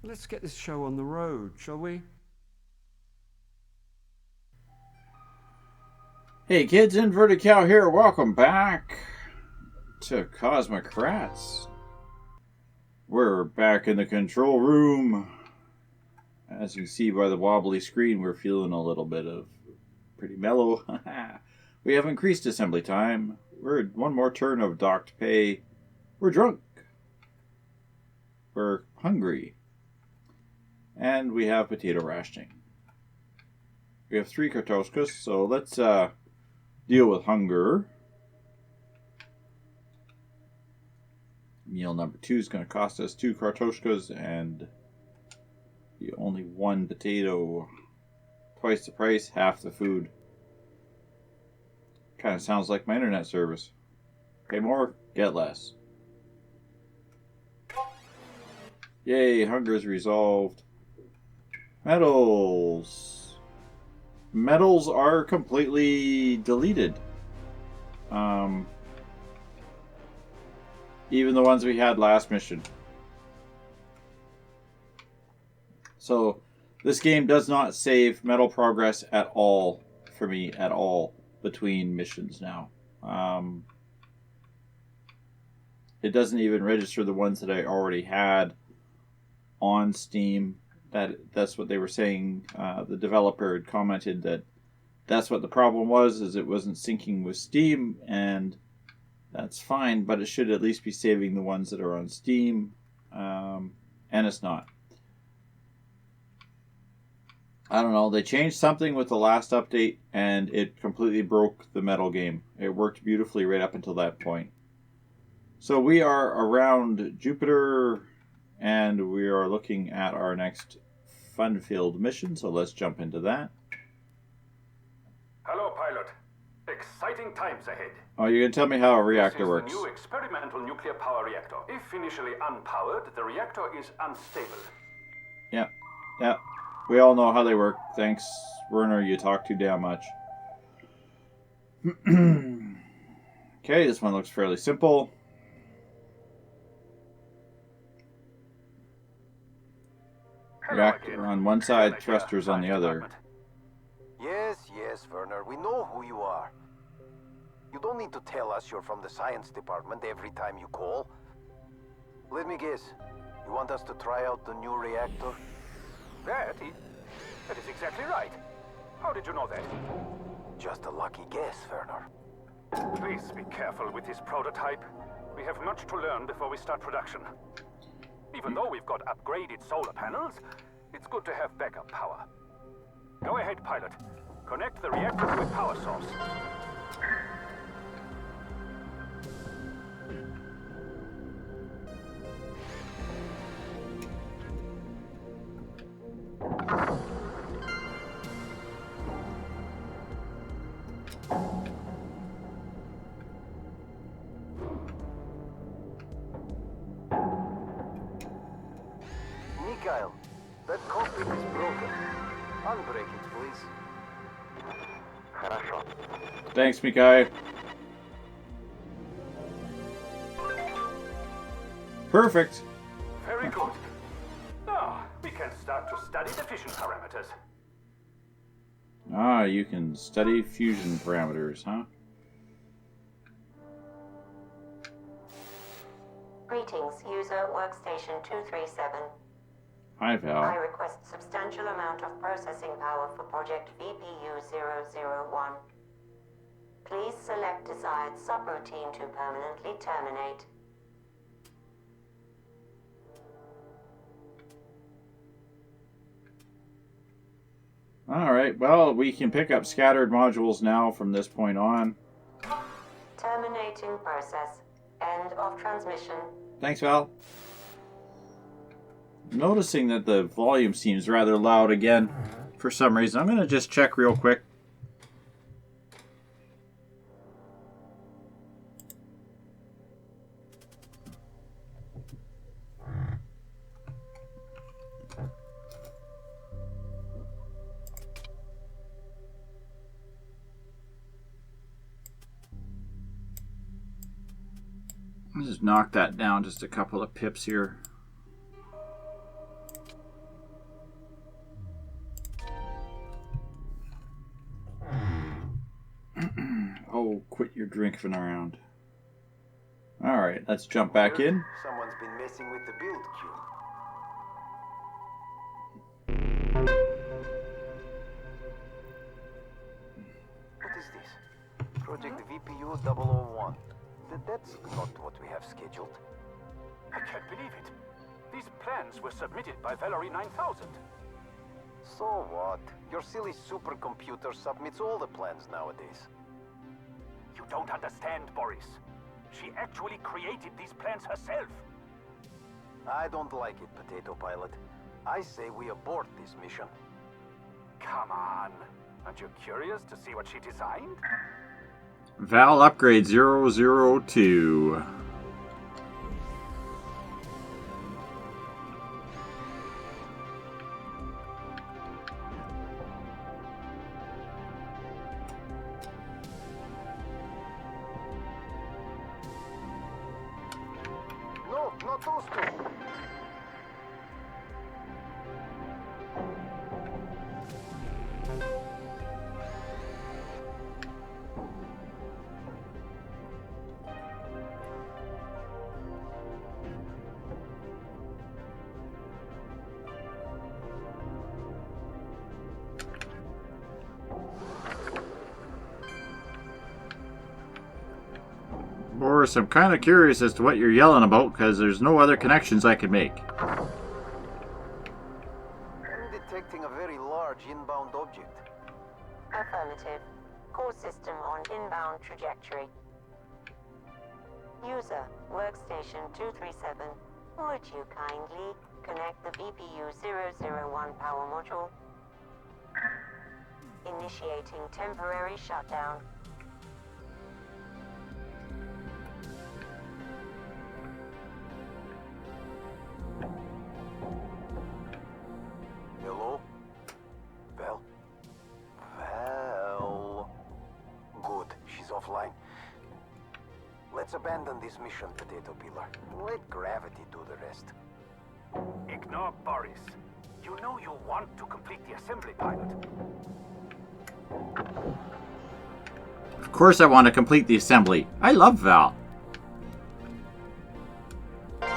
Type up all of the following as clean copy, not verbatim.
Let's get this show on the road, shall we? Hey kids, Inverted Cow here. Welcome back to Kosmokrats. We're back in the control room. As you can see by the wobbly screen, we're feeling a little bit of pretty mellow. We have increased assembly time. We're one more turn of docked pay. We're drunk. We're hungry. And we have potato rationing. We have 3 kartoshkas, so let's deal with hunger. Meal number 2 is going to cost us 2 kartoshkas and be only 1 potato. Twice the price, half the food. Kind of sounds like my internet service. Pay more, get less. Yay, hunger is resolved. Medals. Medals are completely deleted. Even the ones we had last mission. So, this game does not save medal progress at all for me, at all, between missions now. It doesn't even register the ones that I already had on Steam. That's what they were saying. The developer had commented that that's what the problem was, is it wasn't syncing with Steam, and that's fine, but it should at least be saving the ones that are on Steam, and it's not. I don't know, they changed something with the last update, and it completely broke the medal game. It worked beautifully right up until that point. So we are around Jupiter, and we are looking at our next fun-filled mission, so let's jump into that. Hello, pilot. Exciting times ahead. Oh, you're going to tell me how a reactor works. This is the new experimental nuclear power reactor. If initially unpowered, the reactor is unstable. Yeah. We all know how they work. Thanks, Werner, you talk too damn much. Okay, this one looks fairly simple. Reactor on one side, thrusters on the other. Yes, Werner, we know who you are. You don't need to tell us you're from the science department every time you call. Let me guess, you want us to try out the new reactor? That is exactly right. How did you know that? Just a lucky guess, Werner. Please be careful with this prototype. We have much to learn before we start production. Even though we've got upgraded solar panels, it's good to have backup power. Go ahead, pilot. Connect the reactor to a power source. Mikhail, that cockpit is broken. Unbreak it, please. Хорошо. Thanks, Mikai. Perfect. Very good. Now, we can start to study the fission parameters. Ah, you can study fusion parameters, huh? Greetings, user workstation 237. Hi, Val. I request substantial amount of processing power for project VPU-001. Please select desired subroutine to permanently terminate. Alright, well, we can pick up scattered modules now from this point on. Terminating process. End of transmission. Thanks, Val. Noticing that the volume seems rather loud again for some reason. I'm going to just check real quick. I'll just knock that down just a couple of pips here. You're drinking around. Alright, let's jump back in. Someone's been messing with the build queue. What is this? Project VPU 001. That's not what we have scheduled. I can't believe it. These plans were submitted by Valerie 9000. So what? Your silly supercomputer submits all the plans nowadays. You don't understand, Boris. She actually created these plans herself. I don't like it, Potato Pilot. I say we abort this mission. Come on. Aren't you curious to see what she designed? Val upgrade 002. No, not those two. Boris, I'm kind of curious as to what you're yelling about, because there's no other connections I can make. I'm detecting a very large inbound object. Affirmative. Core system on inbound trajectory. User, workstation 237. Would you kindly connect the VPU 001 power module? Initiating temporary shutdown. Hello? Val? Val? Good, she's offline. Let's abandon this mission, Potato Peeler. Let gravity do the rest. Ignore Boris. You know you want to complete the assembly, Pilot. Of course I want to complete the assembly. I love Val. Look,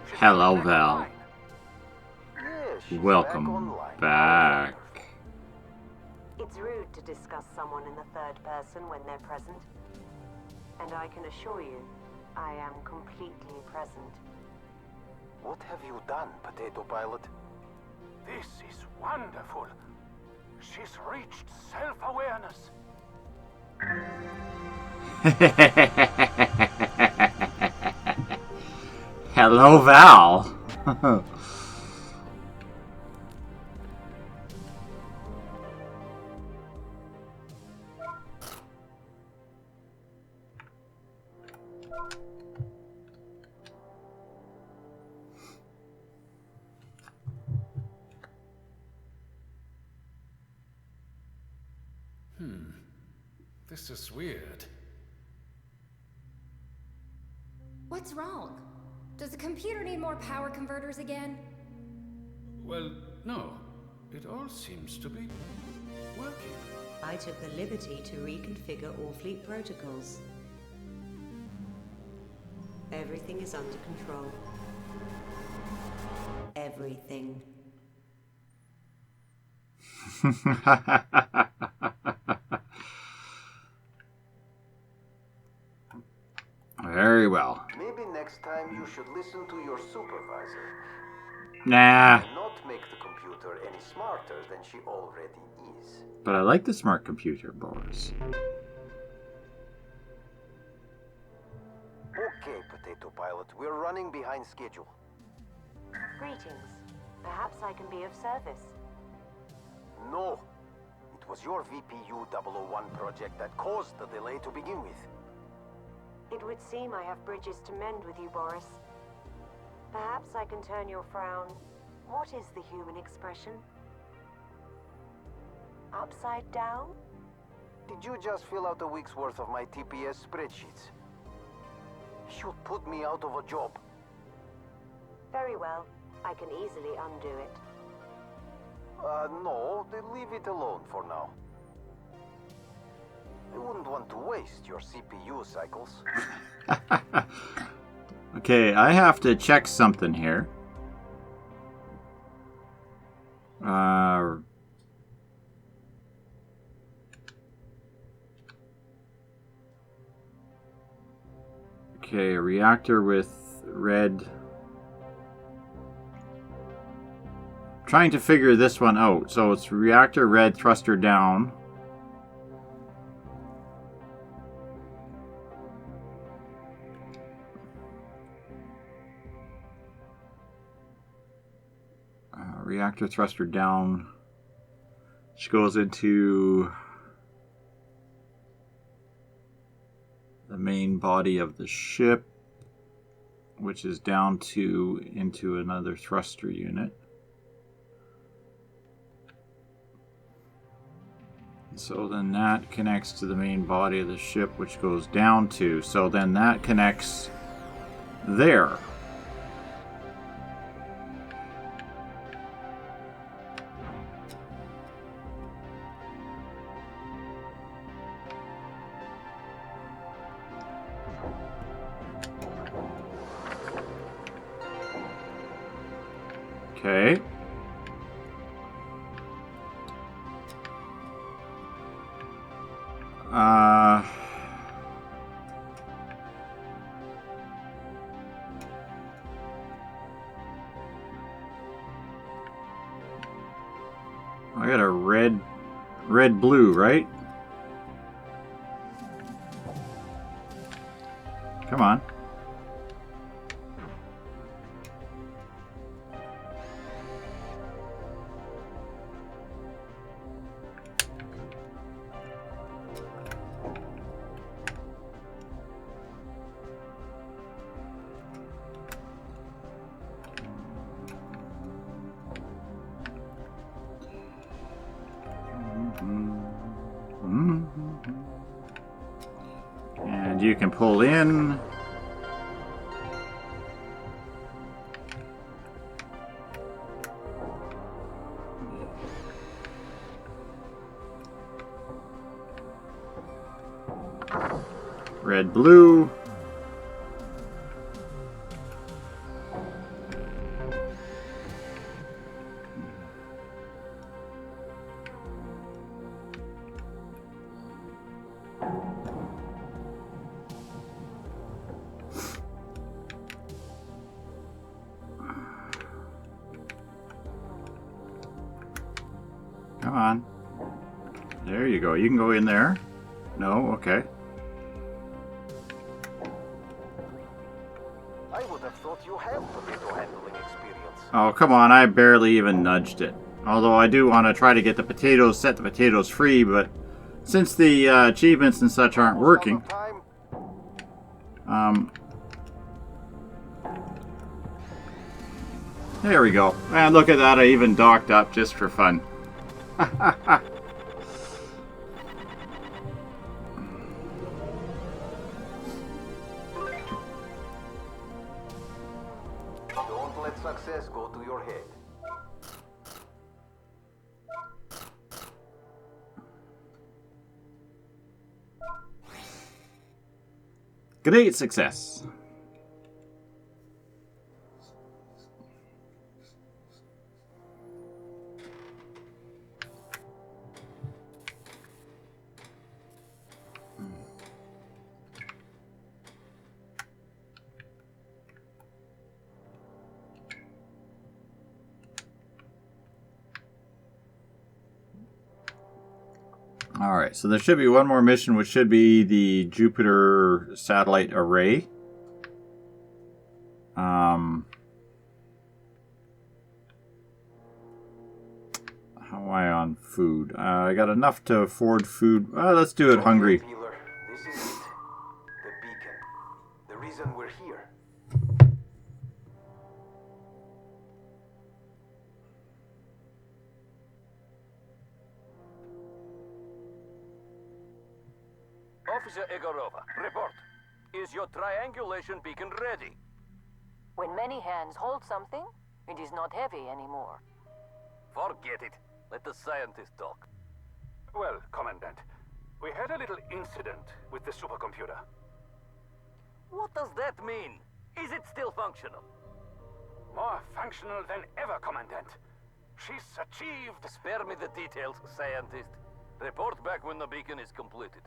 she's Hello, back Val. online. Yes, she's Welcome back online. back. It's rude to discuss someone in the third person when they're present. And I can assure you, I am completely present. What have you done, Potato Pilot? This is wonderful. She's reached self-awareness. Hello, Val. This is weird. What's wrong? Does the computer need more power converters again? Well, no. It all seems to be working. I took the liberty to reconfigure all fleet protocols. Everything is under control. Everything. Very well. Maybe next time you should listen to your supervisor. Nah, And not make the computer any smarter than she already is. but I like the smart computer, Boris. Okay, Potato Pilot, we're running behind schedule. Greetings. Perhaps I can be of service. No. It was your VPU 001 project that caused the delay to begin with. It would seem I have bridges to mend with you, Boris. Perhaps I can turn your frown. What is the human expression? Upside down? Did you just fill out a week's worth of my TPS spreadsheets? You'd put me out of a job. Very well. I can easily undo it. No, then leave it alone for now. I wouldn't want to waste your CPU cycles. Okay, I have to check something here. Okay, a reactor with red. Trying to figure this one out. So it's reactor red, thruster down. Reactor thruster down, which goes into the main body of the ship, which is down to into another thruster unit. So then that connects to the main body of the ship, which goes down to. So then that connects there. Okay. I got a red, blue, right? Come on. And you can pull in. Red, blue. Come on. There you go. You can go in there. No? Okay. I would have thought you had potato handling experience. Oh, come on. I barely even nudged it. Although I do want to try to get the potatoes, set the potatoes free, but since the achievements and such aren't working, there we go. And look at that. I even docked up just for fun. Don't let success go to your head. Great success. Alright, so there should be one more mission, which should be the Jupiter satellite array. How am I on food? I got enough to afford food. Let's do it hungry. This is it. The beacon. The reason we're here. Officer Egorova, report. Is your triangulation beacon ready? When many hands hold something, it is not heavy anymore. Forget it. Let the scientist talk. Well, Commandant, We had a little incident with the supercomputer. What does that mean? Is it still functional? More functional than ever, Commandant. She's achieved... Spare me the details, scientist. Report back when the beacon is completed.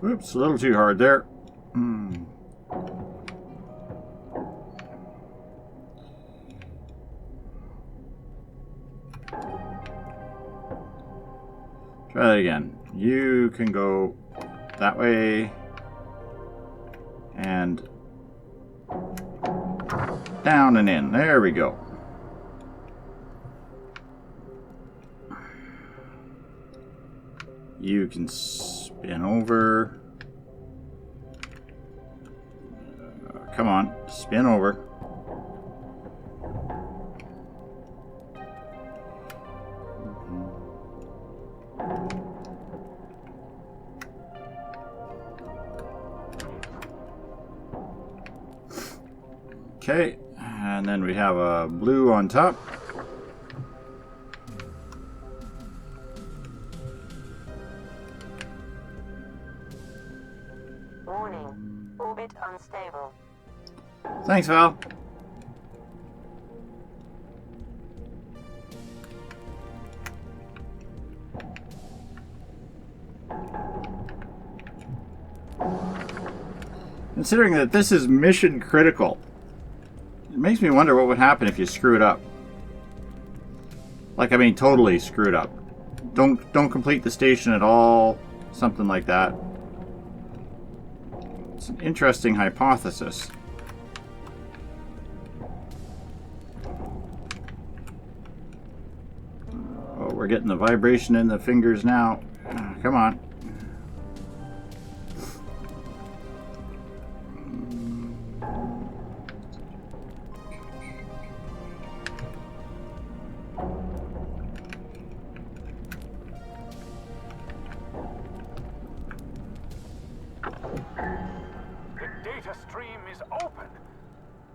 Oops, a little too hard there. Try that again. You can go that way and down and in. There we go. You can spin over. Come on, spin over. Okay, and then we have a blue on top. Warning. Orbit unstable. Thanks, Val. Considering that this is mission critical, it makes me wonder what would happen if you screw it up. Like, I mean, totally screw it up. Don't complete the station at all. Something like that. It's an interesting hypothesis. Oh, we're getting the vibration in the fingers now. Come on.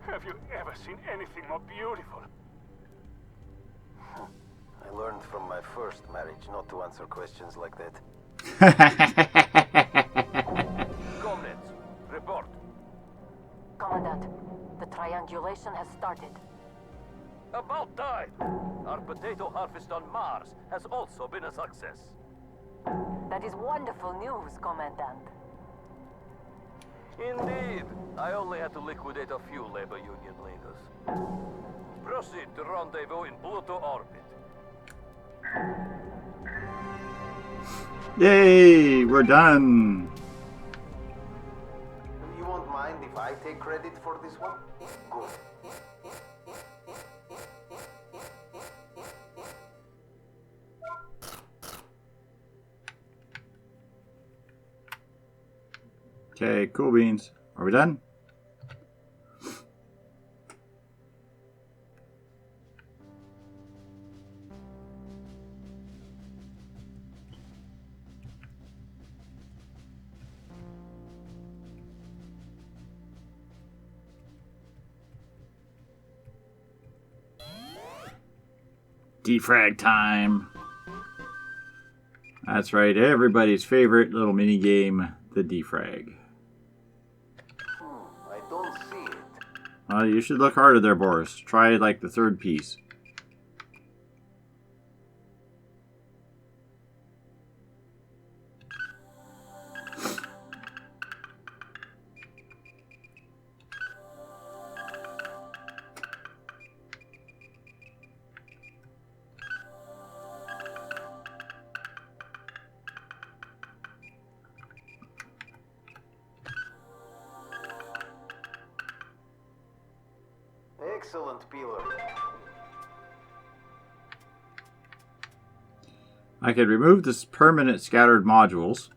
Have you ever seen anything more beautiful? I learned from my first marriage not to answer questions like that. Comrades, report. Commandant, the triangulation has started. About time! Our potato harvest on Mars has also been a success. That is wonderful news, Commandant. Indeed. I only had to liquidate a few labor union leaders. Proceed to rendezvous in Pluto orbit. Yay! We're done! You won't mind if I take credit for this one? Good. Okay, cool beans. Are we done? Defrag time. That's right, everybody's favorite little mini game, the defrag. You should look harder there, Boris. Try like the third piece. Excellent, Peeler. I could remove this permanent scattered modules.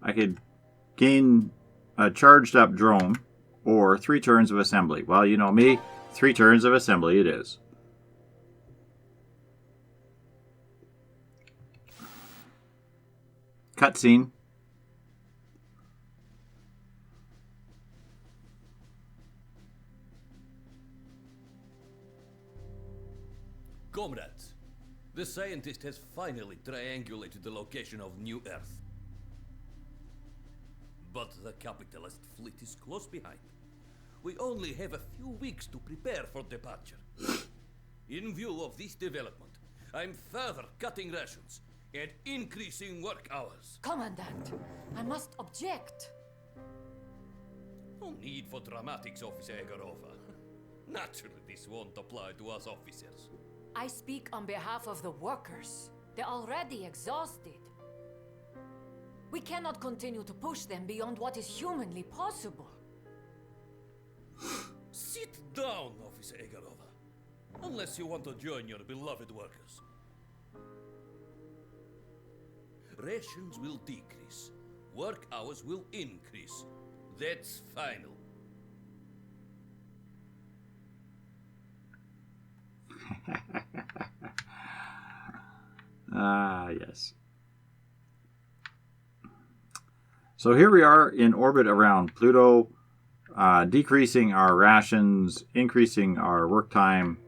I could gain a charged up drone or 3 turns of assembly. Well, you know me, 3 turns of assembly it is. Cutscene. Comrades, the scientist has finally triangulated the location of New Earth. But the capitalist fleet is close behind. We only have a few weeks to prepare for departure. In view of this development, I'm further cutting rations and increasing work hours. Commandant, I must object. No need for dramatics, Officer Egorova. Naturally, this won't apply to us officers. I speak on behalf of the workers. They're already exhausted. We cannot continue to push them beyond what is humanly possible. Sit down, Officer Egorova. Unless you want to join your beloved workers. Rations will decrease. Work hours will increase. That's final. Yes. So here we are in orbit around Pluto, decreasing our rations, increasing our work time.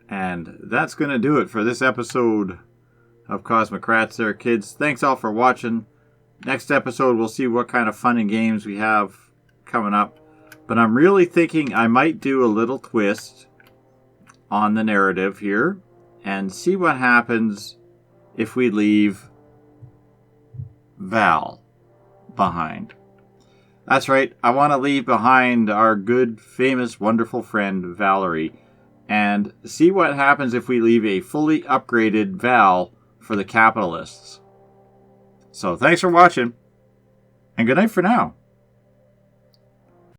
And that's going to do it for this episode of Kosmokrats there, kids. Thanks all for watching. Next episode, we'll see what kind of fun and games we have coming up. But I'm really thinking I might do a little twist on the narrative here and see what happens if we leave Val behind. That's right, I want to leave behind our good, famous, wonderful friend Valerie and see what happens if we leave a fully upgraded Val for the capitalists. So thanks for watching, and good night for now.